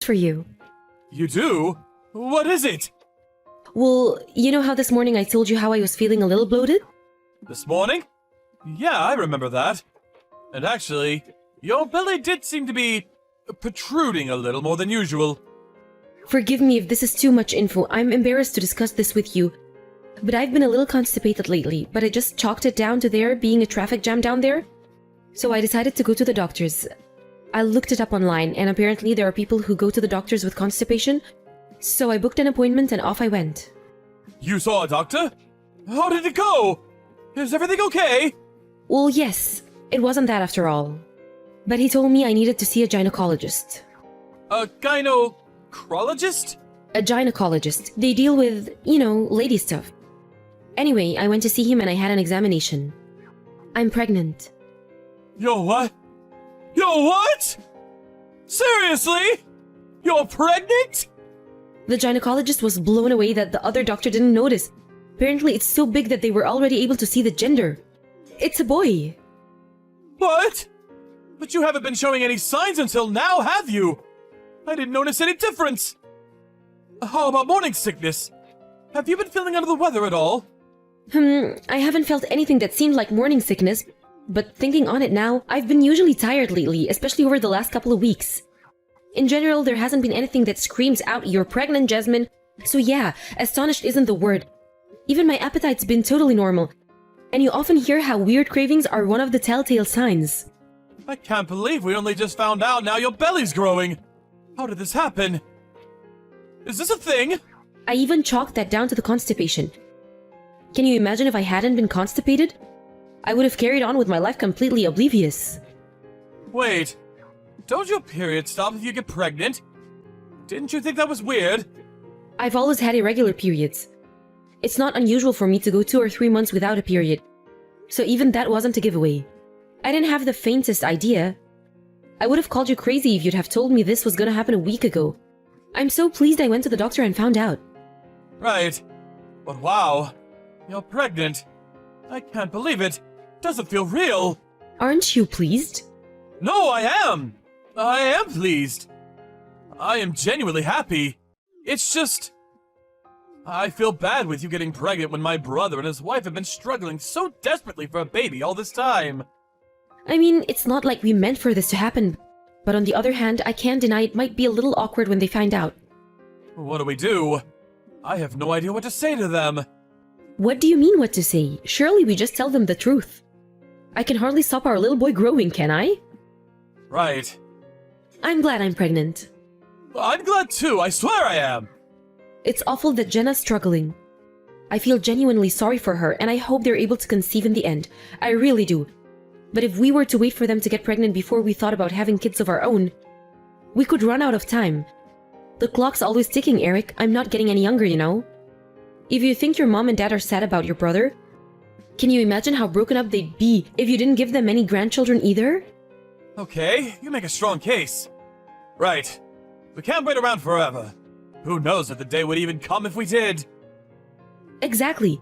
for you. You do? What is it? Well, you know how this morning I told you how I was feeling a little bloated? This morning? Yeah, I remember that. And actually, your belly did seem to be protruding a little more than usual. Forgive me if this is too much info. I'm embarrassed to discuss this with you. But I've been a little constipated lately, but I just chalked it down to there being a traffic jam down there. So I decided to go to the doctors. I looked it up online, and apparently there are people who go to the doctors with constipation. So I booked an appointment and off I went. You saw a doctor? How did it go? Is everything okay? Well, yes, it wasn't that after all. But he told me I needed to see a gynecologist. A gynecologist? A gynecologist. They deal with, lady stuff. Anyway, I went to see him and I had an examination. I'm pregnant. You're what? You're what? Seriously? You're pregnant? The gynecologist was blown away that the other doctor didn't notice. Apparently, it's so big that they were already able to see the gender. It's a boy. What? But you haven't been showing any signs until now, have you? I didn't notice any difference. How about morning sickness? Have you been feeling under the weather at all? I haven't felt anything that seemed like morning sickness, but thinking on it now, I've been usually tired lately, especially over the last couple of weeks. In general, there hasn't been anything that screams out, "You're pregnant, Jasmine." So yeah, astonished isn't the word. Even my appetite's been totally normal. And you often hear how weird cravings are one of the telltale signs. I can't believe we only just found out now your belly's growing. How did this happen? Is this a thing? I even chalked that down to the constipation. Can you imagine if I hadn't been constipated? I would have carried on with my life completely oblivious. Wait, don't your periods stop if you get pregnant? Didn't you think that was weird? I've always had irregular periods. It's not unusual for me to go 2 or 3 months without a period. So even that wasn't a giveaway. I didn't have the faintest idea. I would have called you crazy if you'd have told me this was gonna happen a week ago. I'm so pleased I went to the doctor and found out. Right. But wow, you're pregnant. I can't believe it. Doesn't feel real. Aren't you pleased? No, I am. I am pleased. I am genuinely happy. It's just... I feel bad with you getting pregnant when my brother and his wife have been struggling so desperately for a baby all this time. I mean, it's not like we meant for this to happen. But on the other hand, I can't deny it might be a little awkward when they find out. What do we do? I have no idea what to say to them. What do you mean what to say? Surely we just tell them the truth. I can hardly stop our little boy growing, can I? Right. I'm glad I'm pregnant. I'm glad too, I swear I am. It's awful that Jenna's struggling. I feel genuinely sorry for her and I hope they're able to conceive in the end. I really do. But if we were to wait for them to get pregnant before we thought about having kids of our own, we could run out of time. The clock's always ticking, Eric. I'm not getting any younger, you know? If you think your mom and dad are sad about your brother, can you imagine how broken up they'd be if you didn't give them any grandchildren either? Okay, you make a strong case. Right. We can't wait around forever. Who knows if the day would even come if we did? Exactly.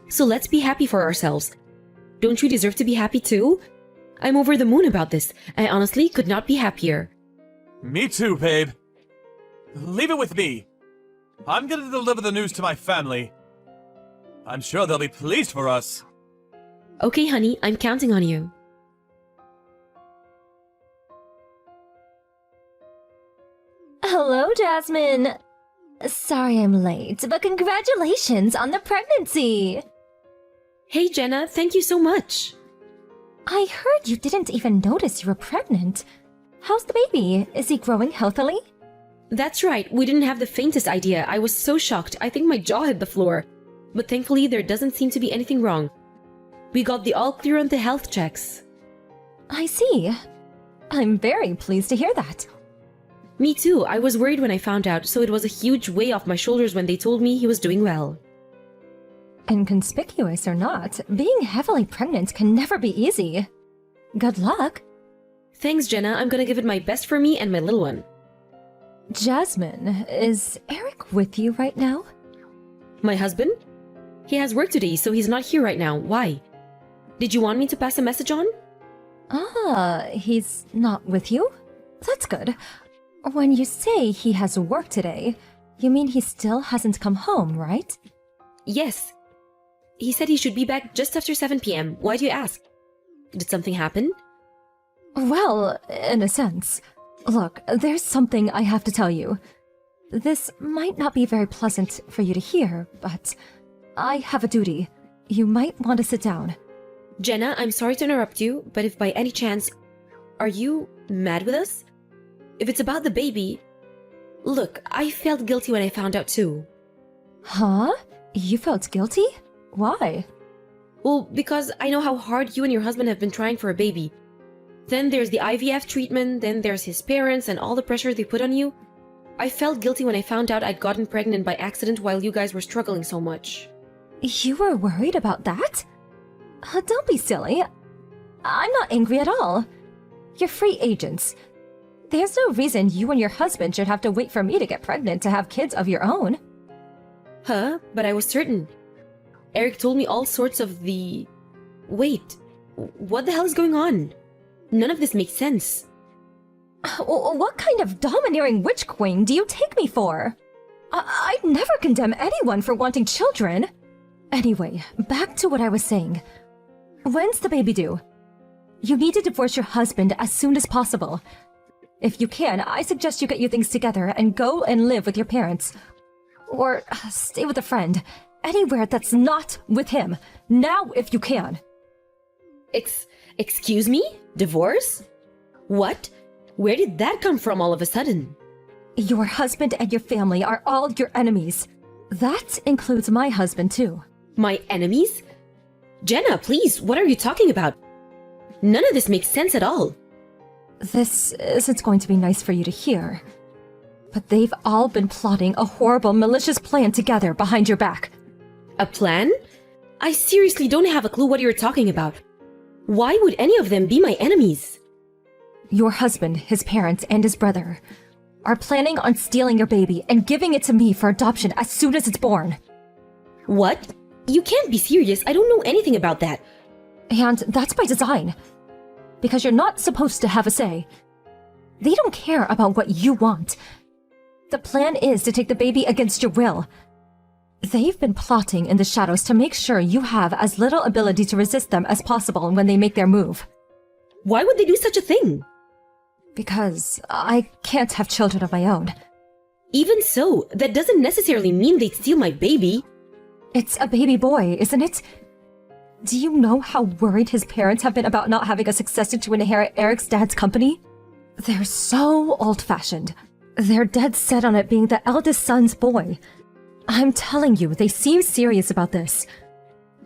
So let's be happy for ourselves. Don't you deserve to be happy too? I'm over the moon about this. I honestly could not be happier. Me too, babe. Leave it with me. I'm gonna deliver the news to my family. I'm sure they'll be pleased for us. Okay, honey, I'm counting on you. Hello, Jasmine. Sorry I'm late, but congratulations on the pregnancy. Hey, Jenna, thank you so much. I heard you didn't even notice you were pregnant. How's the baby? Is he growing healthily? That's right, we didn't have the faintest idea. I was so shocked, I think my jaw hit the floor. But thankfully, there doesn't seem to be anything wrong. We got the all clear on the health checks. I see. I'm very pleased to hear that. Me too, I was worried when I found out, so it was a huge weight off my shoulders when they told me he was doing well. Inconspicuous or not, being heavily pregnant can never be easy. Good luck. Thanks, Jenna, I'm gonna give it my best for me and my little one. Jasmine, is Eric with you right now? My husband? He has work today, so he's not here right now. Why? Did you want me to pass a message on? Ah, he's not with you? That's good. When you say he has work today, you mean he still hasn't come home, right? Yes. He said he should be back just after 7 p.m. Why do you ask? Did something happen? Well, in a sense. Look, there's something I have to tell you. This might not be very pleasant for you to hear, but I have a duty. You might want to sit down. Jenna, I'm sorry to interrupt you, but if by any chance, are you mad with us? If it's about the baby... Look, I felt guilty when I found out too. Huh? You felt guilty? Why? Well, because I know how hard you and your husband have been trying for a baby. Then there's the IVF treatment, then there's his parents and all the pressure they put on you. I felt guilty when I found out I'd gotten pregnant by accident while you guys were struggling so much. You were worried about that? Don't be silly. I'm not angry at all. You're free agents. There's no reason you and your husband should have to wait for me to get pregnant to have kids of your own. Huh? But I was certain. Eric told me all sorts of the... Wait, what the hell is going on? None of this makes sense. What kind of domineering witch queen do you take me for? I'd never condemn anyone for wanting children. Anyway, back to what I was saying. When's the baby due? You need to divorce your husband as soon as possible. If you can, I suggest you get your things together and go and live with your parents. Or stay with a friend. Anywhere that's not with him. Now, if you can. Excuse me? Divorce? What? Where did that come from all of a sudden? Your husband and your family are all your enemies. That includes my husband, too. My enemies? Jenna, please, what are you talking about? None of this makes sense at all. This isn't going to be nice for you to hear. But they've all been plotting a horrible, malicious plan together behind your back. A plan? I seriously don't have a clue what you're talking about. Why would any of them be my enemies? Your husband, his parents, and his brother are planning on stealing your baby and giving it to me for adoption as soon as it's born. What? You can't be serious. I don't know anything about that. And that's by design. Because you're not supposed to have a say. They don't care about what you want. The plan is to take the baby against your will. They've been plotting in the shadows to make sure you have as little ability to resist them as possible when they make their move. Why would they do such a thing? Because I can't have children of my own. Even so, that doesn't necessarily mean they'd steal my baby. It's a baby boy, isn't it? Do you know how worried his parents have been about not having a successor to inherit Eric's dad's company? They're so old-fashioned. They're dead set on it being the eldest son's boy. I'm telling you, they seem serious about this.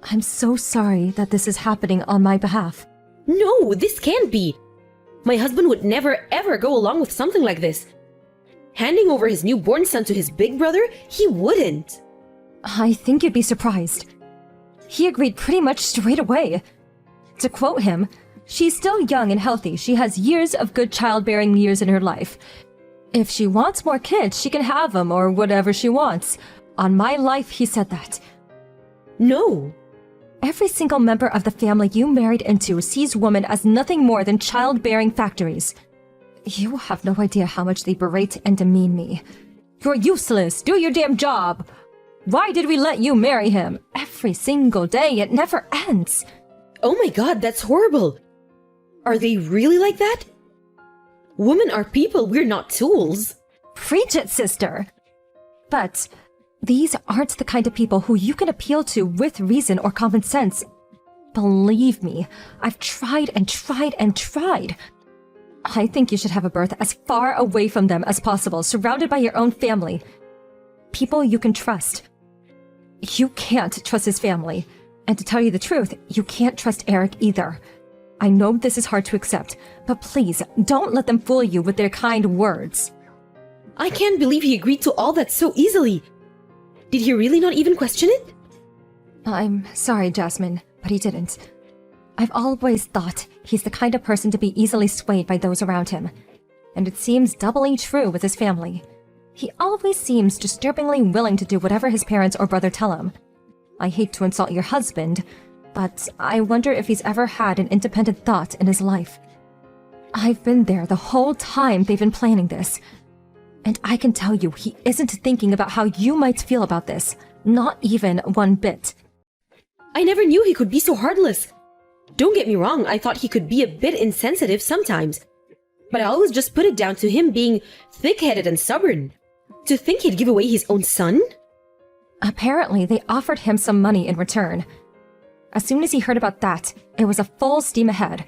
I'm so sorry that this is happening on my behalf. No, this can't be. My husband would never ever go along with something like this. Handing over his newborn son to his big brother? He wouldn't. I think you'd be surprised. He agreed pretty much straight away. To quote him, "She's still young and healthy. She has years of good childbearing years in her life. If she wants more kids, she can have them or whatever she wants. On my life," he said that. No. Every single member of the family you married into sees women as nothing more than childbearing factories. You have no idea how much they berate and demean me. "You're useless. Do your damn job. Why did we let you marry him?" Every single day, it never ends. Oh my god, that's horrible. Are they really like that? Women are people, we're not tools. Preach it, sister. But these aren't the kind of people who you can appeal to with reason or common sense. Believe me, I've tried and tried and tried. I think you should have a birth as far away from them as possible, surrounded by your own family. People you can trust. You can't trust his family. And to tell you the truth, you can't trust Eric either. I know this is hard to accept, but please, don't let them fool you with their kind words. I can't believe he agreed to all that so easily. Did he really not even question it? I'm sorry, Jasmine, but he didn't. I've always thought he's the kind of person to be easily swayed by those around him. And it seems doubly true with his family. He always seems disturbingly willing to do whatever his parents or brother tell him. I hate to insult your husband, but I wonder if he's ever had an independent thought in his life. I've been there the whole time they've been planning this. And I can tell you, he isn't thinking about how you might feel about this. Not even one bit. I never knew he could be so heartless. Don't get me wrong, I thought he could be a bit insensitive sometimes. But I always just put it down to him being thick-headed and stubborn. To think he'd give away his own son? Apparently, they offered him some money in return. As soon as he heard about that, it was a full steam ahead.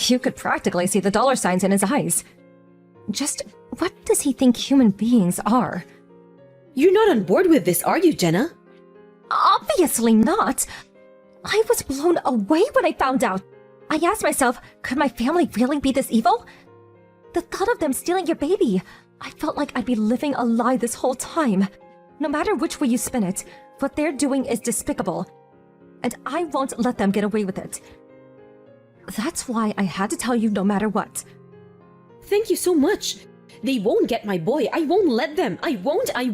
You could practically see the dollar signs in his eyes. Just what does he think human beings are? You're not on board with this, are you, Jenna? Obviously not. I was blown away when I found out. I asked myself, could my family really be this evil? The thought of them stealing your baby, I felt like I'd be living a lie this whole time. No matter which way you spin it, what they're doing is despicable. And I won't let them get away with it. That's why I had to tell you no matter what. Thank you so much. They won't get my boy. I won't let them. I won't. I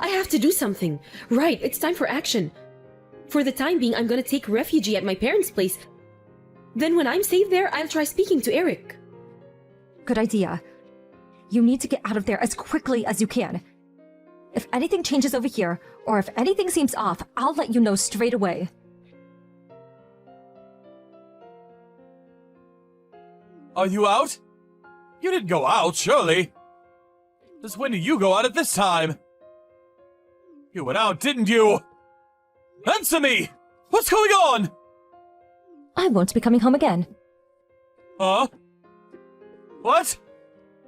have to do something. Right, it's time for action. For the time being, I'm gonna take refuge at my parents' place. Then when I'm safe there, I'll try speaking to Eric. Good idea. You need to get out of there as quickly as you can. If anything changes over here, or if anything seems off, I'll let you know straight away. Are you out? You didn't go out, surely. Since when did you go out at this time? You went out, didn't you? Answer me! What's going on? I won't be coming home again. Huh? What?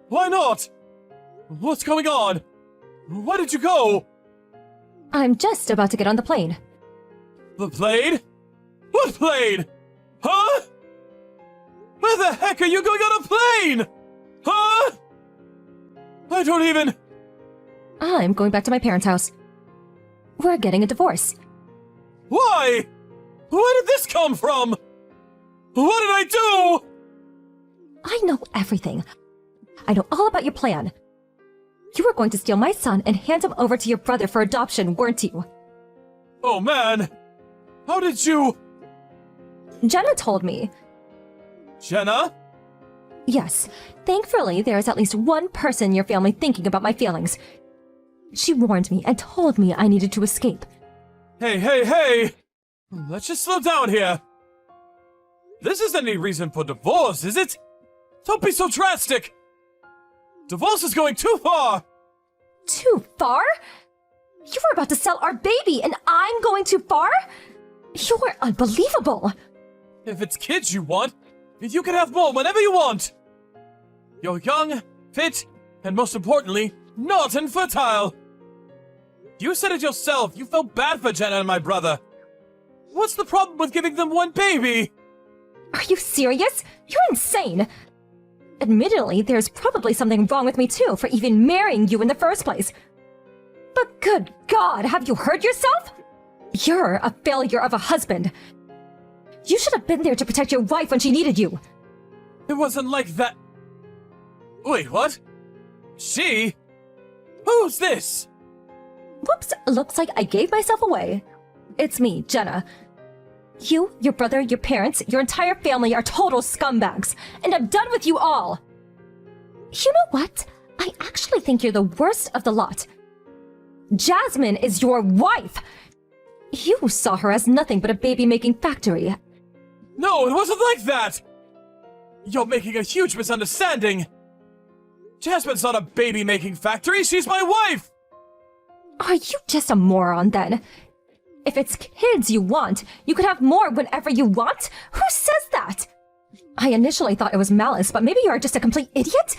Why not? What's going on? Why did you go? I'm just about to get on the plane. The plane? What plane? Huh? Where the heck are you going on a plane? Huh? I don't even... I'm going back to my parents' house. We're getting a divorce. Why? Where did this come from? What did I do? I know everything. I know all about your plan. You were going to steal my son and hand him over to your brother for adoption, weren't you? Oh man! How did you... Jenna told me. Jenna? Yes, thankfully there is at least one person in your family thinking about my feelings. She warned me and told me I needed to escape. Hey! Let's just slow down here. This isn't any reason for divorce, is it? Don't be so drastic! Divorce is going too far! Too far? You were about to sell our baby and I'm going too far? You're unbelievable! If it's kids you want, you can have more whenever you want! You're young, fit, and most importantly, not infertile! You said it yourself, you felt bad for Jenna and my brother. What's the problem with giving them one baby? Are you serious? You're insane! Admittedly, there's probably something wrong with me too for even marrying you in the first place. But good God, have you heard yourself? You're a failure of a husband. You should have been there to protect your wife when she needed you. It wasn't like that. Wait, what? She? Who's this? Whoops, looks like I gave myself away. It's me, Jenna. You, your brother, your parents, your entire family are total scumbags, and I'm done with you all! You know what? I actually think you're the worst of the lot. Jasmine is your wife! You saw her as nothing but a baby-making factory. No, it wasn't like that! You're making a huge misunderstanding! Jasmine's not a baby-making factory, she's my wife! Are you just a moron then? If it's kids you want, you could have more whenever you want? Who says that? I initially thought it was malice, but maybe you're just a complete idiot?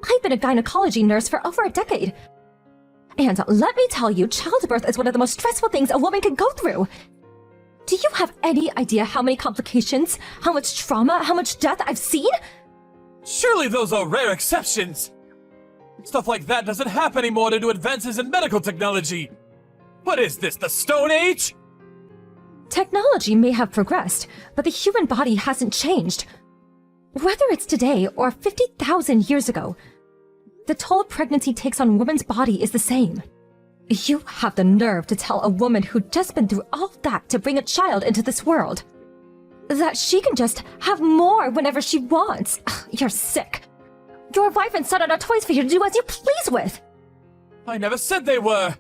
I've been a gynecology nurse for over a decade. And let me tell you, childbirth is one of the most stressful things a woman can go through. Do you have any idea how many complications, how much trauma, how much death I've seen? Surely those are rare exceptions! Stuff like that doesn't happen anymore due to advances in medical technology! What is this, the Stone Age? Technology may have progressed, but the human body hasn't changed. Whether it's today or 50,000 years ago, the toll pregnancy takes on a woman's body is the same. You have the nerve to tell a woman who'd just been through all that to bring a child into this world that she can just have more whenever she wants. You're sick. Your wife and son are not toys for you to do as you please with! I never said they were!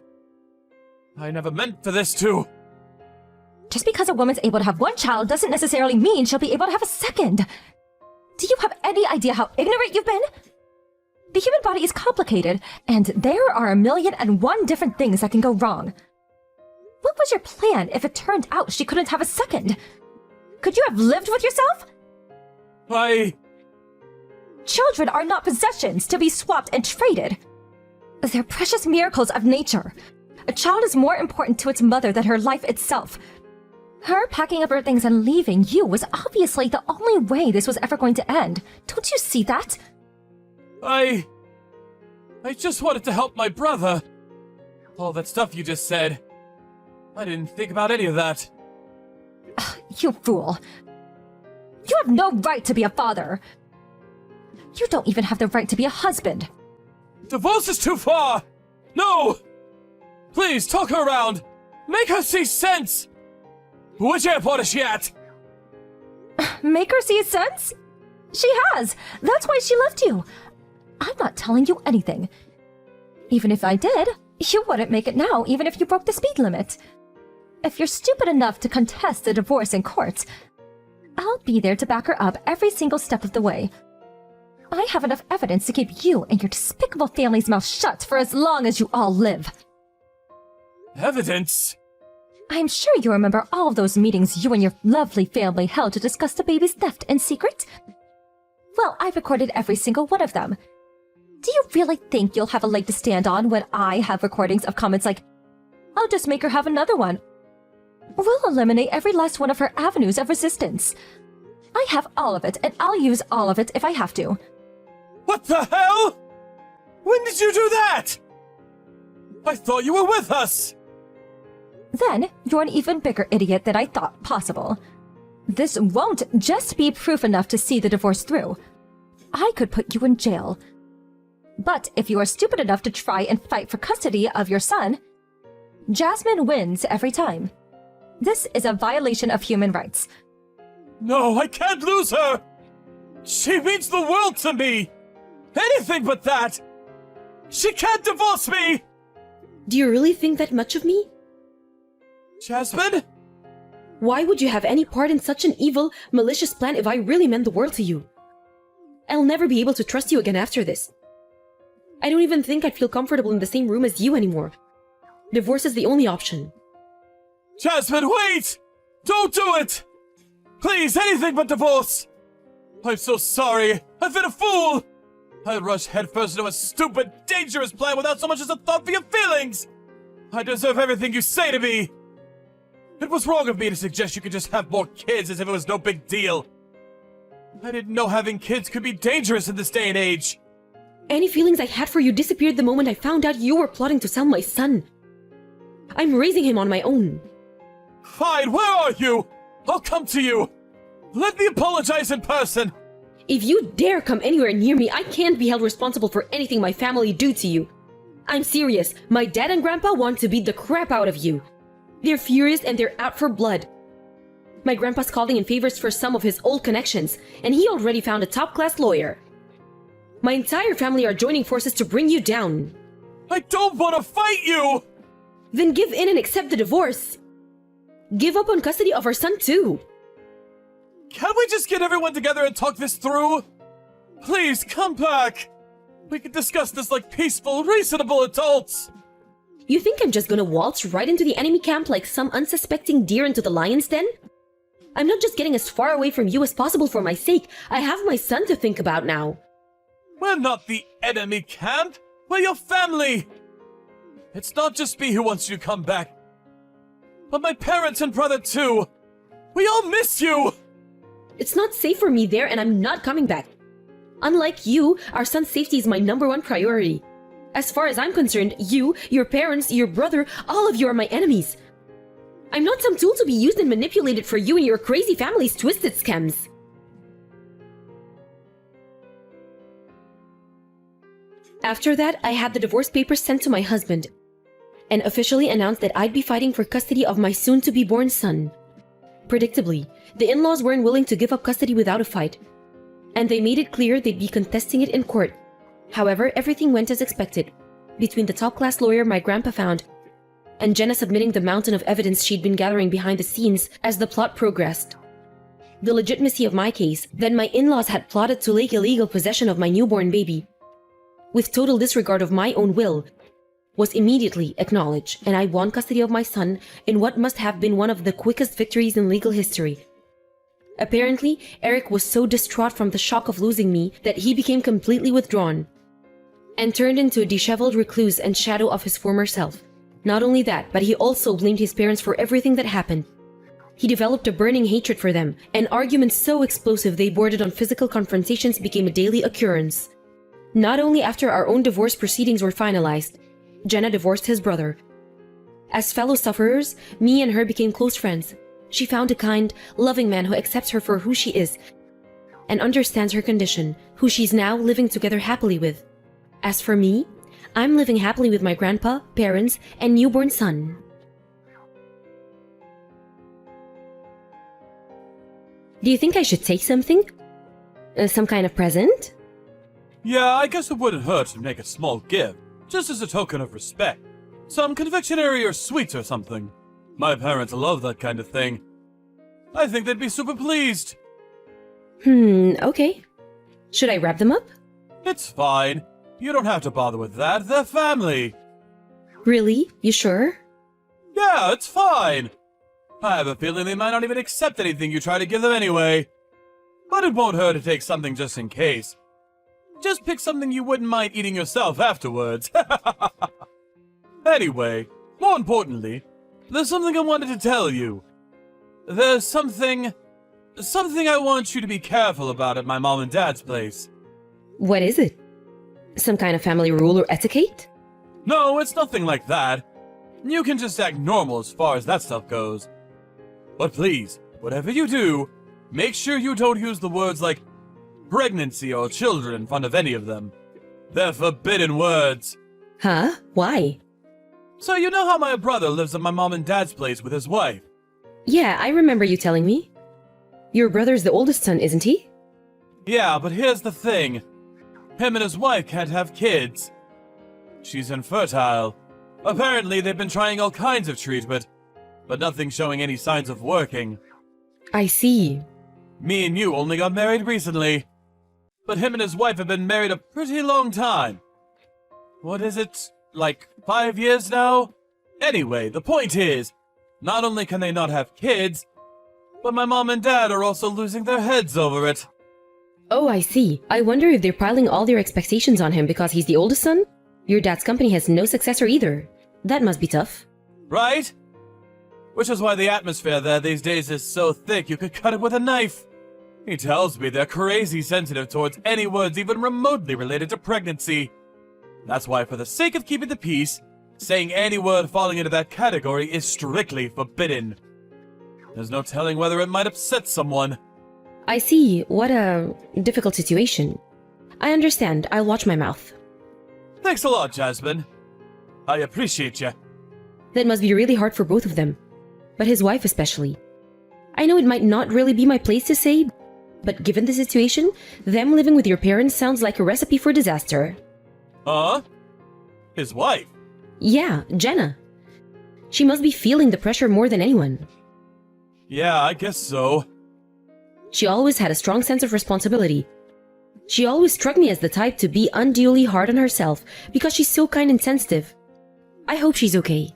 I never meant for this to... Just because a woman's able to have one child doesn't necessarily mean she'll be able to have a second. Do you have any idea how ignorant you've been? The human body is complicated, and there are 1,000,001 different things that can go wrong. What was your plan if it turned out she couldn't have a second? Could you have lived with yourself? Children are not possessions to be swapped and traded. They're precious miracles of nature. A child is more important to its mother than her life itself. Her packing up her things and leaving you was obviously the only way this was ever going to end. Don't you see that? I just wanted to help my brother. All that stuff you just said. I didn't think about any of that. You fool. You have no right to be a father. You don't even have the right to be a husband. Divorce is too far! No! Please, talk her around! Make her see sense! Which airport is she at? Make her see sense? She has! That's why she left you! I'm not telling you anything. Even if I did, you wouldn't make it now, even if you broke the speed limit. If you're stupid enough to contest the divorce in court, I'll be there to back her up every single step of the way. I have enough evidence to keep you and your despicable family's mouth shut for as long as you all live. Evidence? I'm sure you remember all of those meetings you and your lovely family held to discuss the baby's theft in secret? Well, I've recorded every single one of them. Do you really think you'll have a leg to stand on when I have recordings of comments like, "I'll just make her have another one"? We'll eliminate every last one of her avenues of resistance. I have all of it, and I'll use all of it if I have to. What the hell? When did you do that? I thought you were with us! Then, you're an even bigger idiot than I thought possible. This won't just be proof enough to see the divorce through. I could put you in jail. But if you are stupid enough to try and fight for custody of your son, Jasmine wins every time. This is a violation of human rights. No, I can't lose her! She means the world to me! Anything but that! She can't divorce me! Do you really think that much of me? Jasmine? Why would you have any part in such an evil, malicious plan if I really meant the world to you? I'll never be able to trust you again after this. I don't even think I'd feel comfortable in the same room as you anymore. Divorce is the only option. Jasmine, wait! Don't do it! Please, anything but divorce! I'm so sorry. I've been a fool! I rushed headfirst into a stupid, dangerous plan without so much as a thought for your feelings! I deserve everything you say to me! It was wrong of me to suggest you could just have more kids as if it was no big deal. I didn't know having kids could be dangerous in this day and age. Any feelings I had for you disappeared the moment I found out you were plotting to sell my son. I'm raising him on my own. Fine, where are you? I'll come to you. Let me apologize in person. If you dare come anywhere near me, I can't be held responsible for anything my family do to you. I'm serious. My dad and grandpa want to beat the crap out of you. They're furious and they're out for blood. My grandpa's calling in favors for some of his old connections, and he already found a top-class lawyer. My entire family are joining forces to bring you down. I don't want to fight you! Then give in and accept the divorce. Give up on custody of our son too. Can't we just get everyone together and talk this through? Please, come back! We can discuss this like peaceful, reasonable adults! You think I'm just gonna waltz right into the enemy camp like some unsuspecting deer into the lion's den? I'm not just getting as far away from you as possible for my sake. I have my son to think about now. We're not the enemy camp! We're your family! It's not just me who wants you to come back, but my parents and brother too! We all miss you! It's not safe for me there and I'm not coming back. Unlike you, our son's safety is my #1 priority. As far as I'm concerned, you, your parents, your brother, all of you are my enemies. I'm not some tool to be used and manipulated for you and your crazy family's twisted scams. After that, I had the divorce papers sent to my husband and officially announced that I'd be fighting for custody of my soon-to-be-born son. Predictably, the in-laws weren't willing to give up custody without a fight, and they made it clear they'd be contesting it in court However, everything went as expected. Between the top-class lawyer my grandpa found and Jenna submitting the mountain of evidence she'd been gathering behind the scenes as the plot progressed, the legitimacy of my case, then my in-laws had plotted to take illegal possession of my newborn baby, with total disregard of my own will, was immediately acknowledged, and I won custody of my son in what must have been one of the quickest victories in legal history. Apparently, Eric was so distraught from the shock of losing me that he became completely withdrawn and turned into a disheveled recluse and shadow of his former self. Not only that, but he also blamed his parents for everything that happened. He developed a burning hatred for them, and arguments so explosive they bordered on physical confrontations became a daily occurrence. Not only after our own divorce proceedings were finalized, Jenna divorced his brother. As fellow sufferers, me and her became close friends. She found a kind, loving man who accepts her for who she is and understands her condition, who she's now living together happily with. As for me, I'm living happily with my grandpa, parents, and newborn son. Do you think I should take something? Some kind of present? Yeah, I guess it wouldn't hurt to make a small gift, just as a token of respect. Some confectionery or sweets or something. My parents love that kind of thing. I think they'd be super pleased. Okay. Should I wrap them up? It's fine. You don't have to bother with that. They're family. Really? You sure? Yeah, it's fine. I have a feeling they might not even accept anything you try to give them anyway. But it won't hurt to take something just in case. Just pick something you wouldn't mind eating yourself afterwards. Anyway, more importantly, there's something I wanted to tell you. There's something I want you to be careful about at my mom and dad's place. What is it? Some kind of family rule or etiquette? No, it's nothing like that. You can just act normal as far as that stuff goes. But please, whatever you do, make sure you don't use the words like pregnancy or children in front of any of them. They're forbidden words. Huh? Why? So you know how my brother lives at my mom and dad's place with his wife? Yeah, I remember you telling me. Your brother's the oldest son, isn't he? Yeah, but here's the thing. Him and his wife can't have kids. She's infertile. Apparently, they've been trying all kinds of treatment, but nothing showing any signs of working. I see. Me and you only got married recently, but him and his wife have been married a pretty long time. What is it, like 5 years now? Anyway, the point is, not only can they not have kids, but my mom and dad are also losing their heads over it. Oh, I see. I wonder if they're piling all their expectations on him because he's the oldest son? Your dad's company has no successor either. That must be tough. Right? Which is why the atmosphere there these days is so thick you could cut it with a knife. He tells me they're crazy sensitive towards any words even remotely related to pregnancy. That's why, for the sake of keeping the peace, saying any word falling into that category is strictly forbidden. There's no telling whether it might upset someone. I see. What a difficult situation. I understand. I'll watch my mouth. Thanks a lot, Jasmine. I appreciate you. That must be really hard for both of them. But his wife especially. I know it might not really be my place to say, but given the situation, them living with your parents sounds like a recipe for disaster. Huh? His wife? Yeah, Jenna. She must be feeling the pressure more than anyone. Yeah, I guess so. She always had a strong sense of responsibility. She always struck me as the type to be unduly hard on herself because she's so kind and sensitive. I hope she's okay.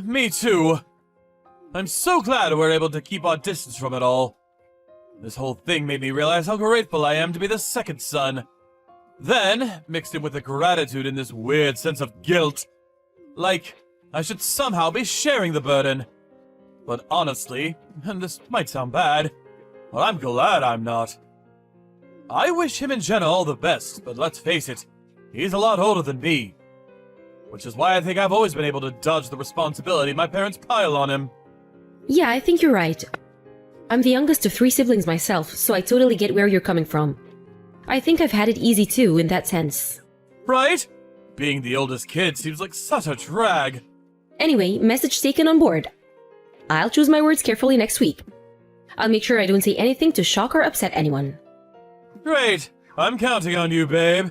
Me too. I'm so glad we're able to keep our distance from it all. This whole thing made me realize how grateful I am to be the second son. Then, mixed in with the gratitude and this weird sense of guilt. Like, I should somehow be sharing the burden. But honestly, and this might sound bad, but I'm glad I'm not. I wish him and Jenna all the best, but let's face it, he's a lot older than me. Which is why I think I've always been able to dodge the responsibility my parents pile on him. Yeah, I think you're right. I'm the youngest of 3 siblings myself, so I totally get where you're coming from. I think I've had it easy too, in that sense. Right? Being the oldest kid seems like such a drag. Anyway, message taken on board. I'll choose my words carefully next week. I'll make sure I don't say anything to shock or upset anyone. Great. I'm counting on you, babe.